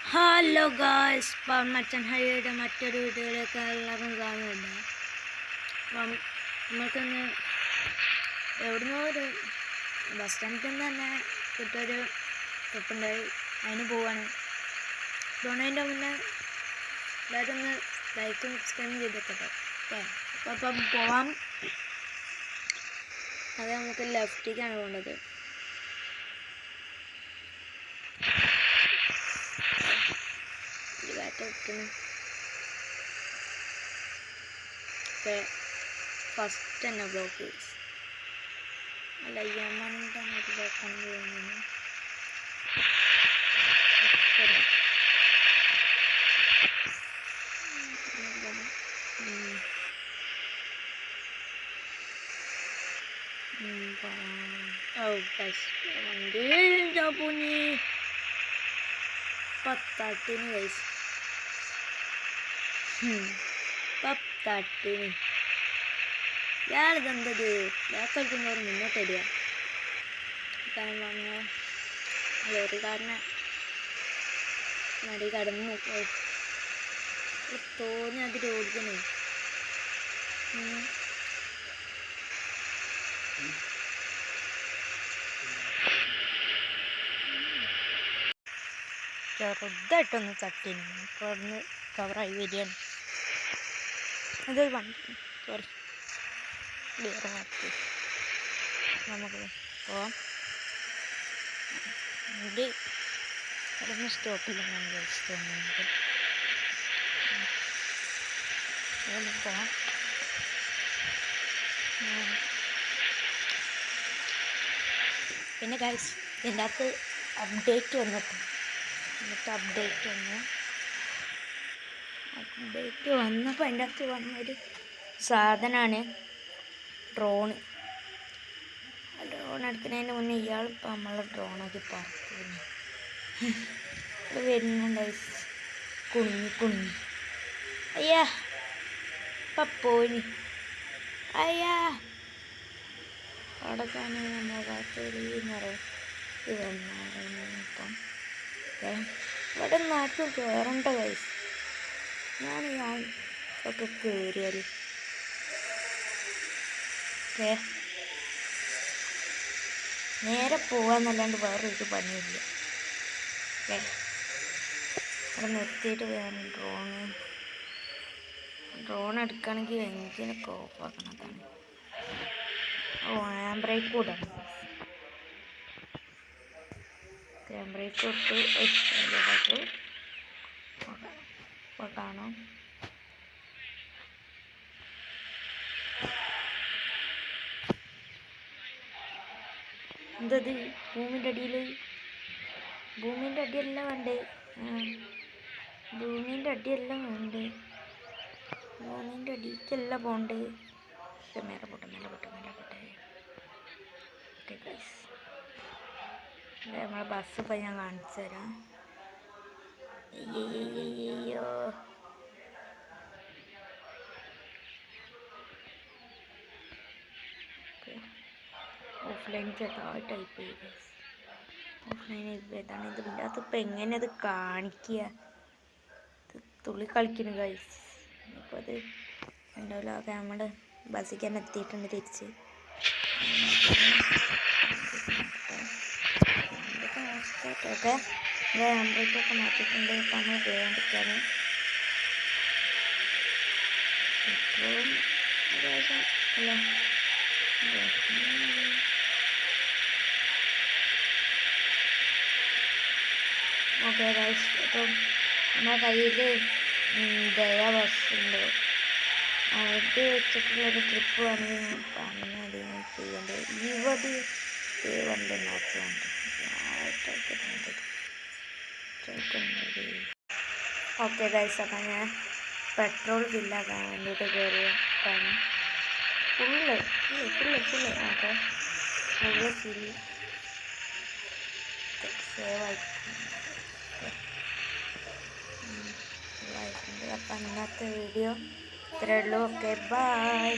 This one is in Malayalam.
ഹലോ ഗായ്സ്, മച്ചൻ ഹരിയുടെ മറ്റൊരു വീഡിയോയിലേക്ക് എല്ലാവർക്കും സ്വാഗതം. അപ്പം നമുക്കൊന്ന് എവിടുന്നോ ഒരു ബസ് സ്റ്റാൻഡിൽ നിന്ന് തന്നെ കിട്ടിയൊരു ട്രിപ്പുണ്ടായി, അതിന് പോവാണ്. പോണതിൻ്റെ മുന്നേ എല്ലാവരും ഒന്ന് ലൈക്കും സബ്സ്ക്രൈബും ചെയ്തിട്ടോ. ഓക്കെ, അപ്പം പോവാം. അത് നമുക്ക് ലെഫ്റ്റിലേക്കാണ് പോകേണ്ടത്. ഫസ്റ്റ് തന്നെ ബ്ലോക്ക് അല്ല, യമൻ്റെ ഒരു ബ്ലോക്കാണ് ചെയ്യുന്നത്. വണ്ടി പൂഞ്ഞി പത്താട്ടിന് കഴിച്ചു. പത്താട്ടിന് ഇയാളിതെന്തത് ബാക്ക് കളിക്കുന്നവർ മുന്നോട്ട് വരിക. കാരണം പറഞ്ഞ ലോറിക്കാരനെ മടി കടന്നു തോന്നി അതിൽ ഓടിക്കണേ. ചെറുതായിട്ടൊന്ന് തട്ടിന്, അപ്പോൾ അവിടുന്ന് കവറായി വരികയാണ്. അതൊരു വണ്ടി സോറി വേറെ മാറ്റി നമുക്ക് പോവാം. വണ്ടി അതൊന്നും സ്റ്റോപ്പില്ലെന്നാണ് തോന്നുന്നത്. പോവാം. പിന്നെ ഗൈസ്, ഇതിൻ്റെ അകത്ത് അപ്ഡേറ്റ് വന്നിട്ടുണ്ട്. അപ്ഡേറ്റ് വന്നപ്പോൾ അതിൻ്റെ അകത്ത് വന്നൊരു സാധനമാണ് ഡ്രോൺ എടുക്കുന്നതിന് മുന്നേ ഇയാളിപ്പോൾ നമ്മളെ ഡ്രോണാക്കി പറക്കുന്നു. വരുന്നുണ്ട് കുണിഞ്ഞ് അയ്യാ ഇപ്പം പോയി. അയ്യാ അവിടെ തന്നെ നമ്മളെ കാത്തൊരു ഇപ്പം ഇവിടെ നാട്ടിൽ കയറേണ്ട കൈസ്. ഞാൻ ഒക്കെ കയറിയാൽ ഓക്കെ നേരെ പോവാന്നല്ലാണ്ട് വേറൊരു പണിയില്ല. ഓക്കെ, അവിടെ നിർത്തിയിട്ട് വേണം ഡ്രോൺ എടുക്കുകയാണെങ്കിൽ എഞ്ചിനൊക്കെ ഓഫാക്കണതാണ്. ഹാൻഡ് ബ്രേക്ക് കൂടാണ്. ഹാൻഡ് ബ്രേക്ക് ഇട്ട് കാണാം. എന്തത് ഭൂമിൻ്റെ അടിയെല്ലാം വേണ്ടേ? ഭൂമിൻ്റെ അടിക്കല്ല പോണ്ടേ. മേലെ പോട്ടെ. ഓക്കെ ഗൈസ്, നമ്മളെ ബസ് ഇപ്പം ഞാൻ കാണിച്ചു തരാം. അയ്യോ ഓഫ്ലൈൻ ചെറുതായി ടൈപ്പ് ചെയ്ത് ഓഫ്ലൈൻ ഏതാണ് ഇത്? പിന്നെ അതിപ്പോൾ എങ്ങനെ അത് കാണിക്കുക? തുള്ളി കളിക്കുന്നു ഗൈസ്. ഇപ്പോൾ അത് ഉണ്ടാവില്ല. ഓക്കെ, നമ്മുടെ ബസ്സിൽ തന്നെ എത്തിയിട്ടുണ്ട് തിരിച്ച്. ഓക്കെ, ബ്രേക്കൊക്കെ മാറ്റിയിട്ടുണ്ട്. ഇപ്പം നമ്മൾ വേണ്ടിക്കാണ് ഇപ്പോഴും അല്ല. ഓക്കെ ഗൈസ്, അപ്പം നമ്മുടെ കയ്യിൽ ദയ ബസ്സുണ്ട്. അത് വെച്ചിട്ടുള്ളൊരു ട്രിപ്പ് ആണ് പറഞ്ഞത് ചെയ്യേണ്ടത്. 20 വണ്ടി നോക്കുന്നുണ്ട്. ഓക്കെ ഗൈസ്, അപ്പം ഞാൻ പെട്രോൾ ബില്ലാക്കാൻ വേണ്ടിയിട്ട് കയറിയാണ്. Full okay, full fill save ആയിട്ടുണ്ട്. അപ്പം ഇന്നത്തെ വീഡിയോ ഇത്രയേ ഉള്ളൂ. Okay, by.